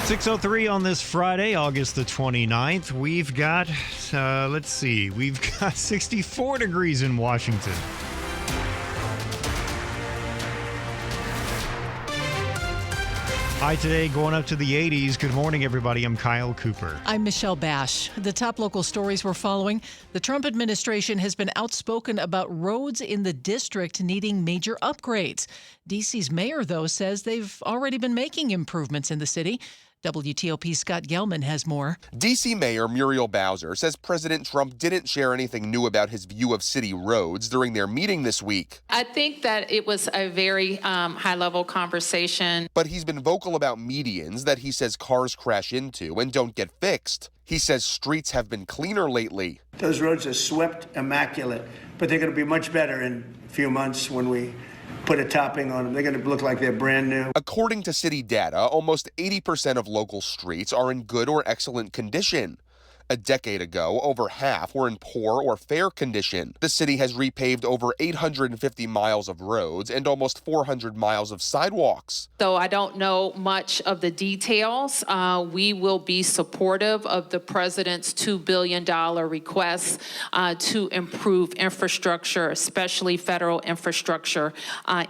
6:03 on this Friday, August the 29th. We've got, we've got 64 degrees in Washington. High today going up to the 80s. Good morning, everybody. I'm Kyle Cooper. I'm Michelle Basch. The top local stories we're following. The Trump administration has been outspoken about roads in the district needing major upgrades. D.C.'s mayor, though, says they've already been making improvements in the city. WTOP's Scott Gelman has more. D.C. Mayor Muriel Bowser says President Trump didn't share anything new about his view of city roads during their meeting this week. I think that it was a very high-level conversation. But he's been vocal about medians that he says cars crash into and don't get fixed. He says streets have been cleaner lately. Those roads are swept, immaculate, but they're going to be much better in a few months when we put a topping on them. They're going to look like they're brand new. According to city data, almost 80% of local streets are in good or excellent condition. A decade ago, over half were in poor or fair condition. The city has repaved over 850 miles of roads and almost 400 miles of sidewalks. Though I don't know much of the details, we will be supportive of the president's $2 billion request to improve infrastructure, especially federal infrastructure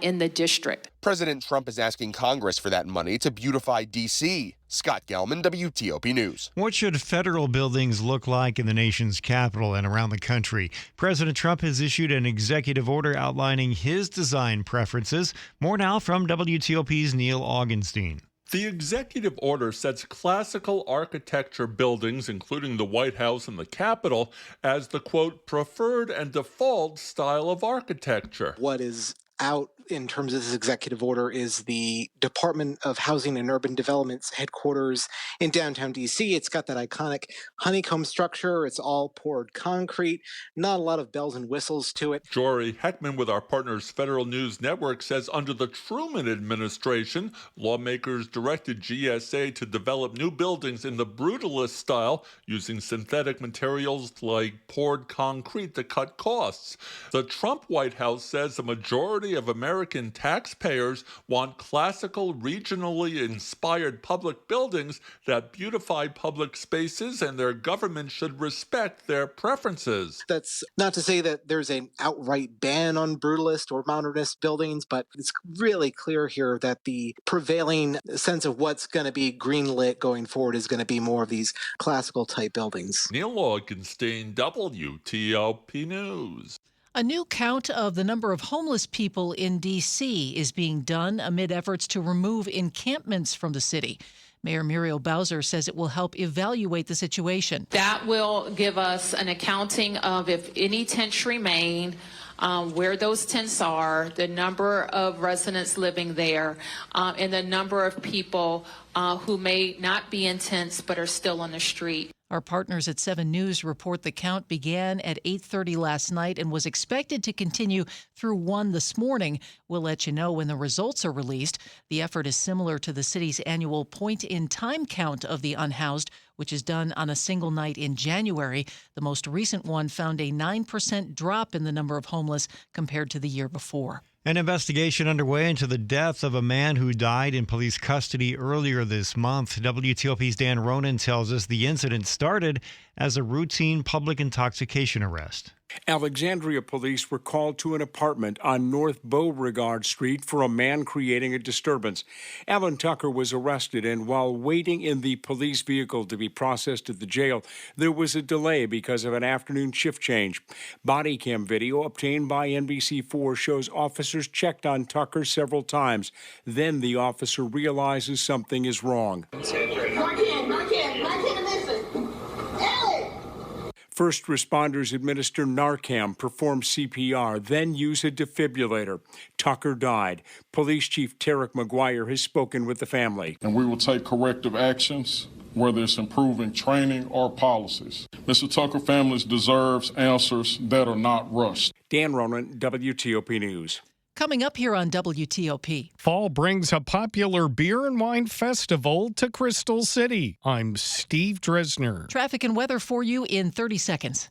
in the district. President Trump is asking Congress for that money to beautify D.C. Scott Gelman, WTOP News. What should federal buildings look like in the nation's capital and around the country? President Trump has issued an executive order outlining his design preferences. More now from WTOP's Neil Augenstein. The executive order sets classical architecture buildings, including the White House and the Capitol, as the, quote, preferred and default style of architecture. What is out in terms of this executive order is the Department of Housing and Urban Development's headquarters in downtown D.C. It's got that iconic honeycomb structure. It's all poured concrete, not a lot of bells and whistles to it. Jory Heckman with our partners Federal News Network says under the Truman administration, lawmakers directed GSA to develop new buildings in the brutalist style using synthetic materials like poured concrete to cut costs. The Trump White House says the majority of American taxpayers want classical, regionally inspired public buildings that beautify public spaces, and their government should respect their preferences. That's not to say that there's an outright ban on brutalist or modernist buildings, but it's really clear here that the prevailing sense of what's going to be greenlit going forward is going to be more of these classical type buildings. Neil Augenstein, WTOP News. A new count of the number of homeless people in D.C. is being done amid efforts to remove encampments from the city. Mayor Muriel Bowser says it will help evaluate the situation. That will give us an accounting of if any tents remain, where those tents are, the number of residents living there, and the number of people who may not be in tents but are still on the street. Our partners at 7 News report the count began at 8:30 last night and was expected to continue through 1 this morning. We'll let you know when the results are released. The effort is similar to the city's annual point-in-time count of the unhoused, which is done on a single night in January. The most recent one found a 9% drop in the number of homeless compared to the year before. An investigation underway into the death of a man who died in police custody earlier this month. WTOP's Dan Ronan tells us the incident started as a routine public intoxication arrest. Alexandria police were called to an apartment on North Beauregard Street for a man creating a disturbance. Alan Tucker was arrested, and while waiting in the police vehicle to be processed at the jail, there was a delay because of an afternoon shift change. Body cam video obtained by NBC4 shows officers checked on Tucker several times. Then the officer realizes something is wrong. First responders administer Narcan, perform CPR, then use a defibrillator. Tucker died. Police Chief Tarek McGuire has spoken with the family. And we will take corrective actions, whether it's improving training or policies. Mr. Tucker families deserves answers that are not rushed. Dan Ronan, WTOP News. Coming up here on WTOP. Fall brings a popular beer and wine festival to Crystal City. I'm Steve Dresner. Traffic and weather for you in 30 seconds.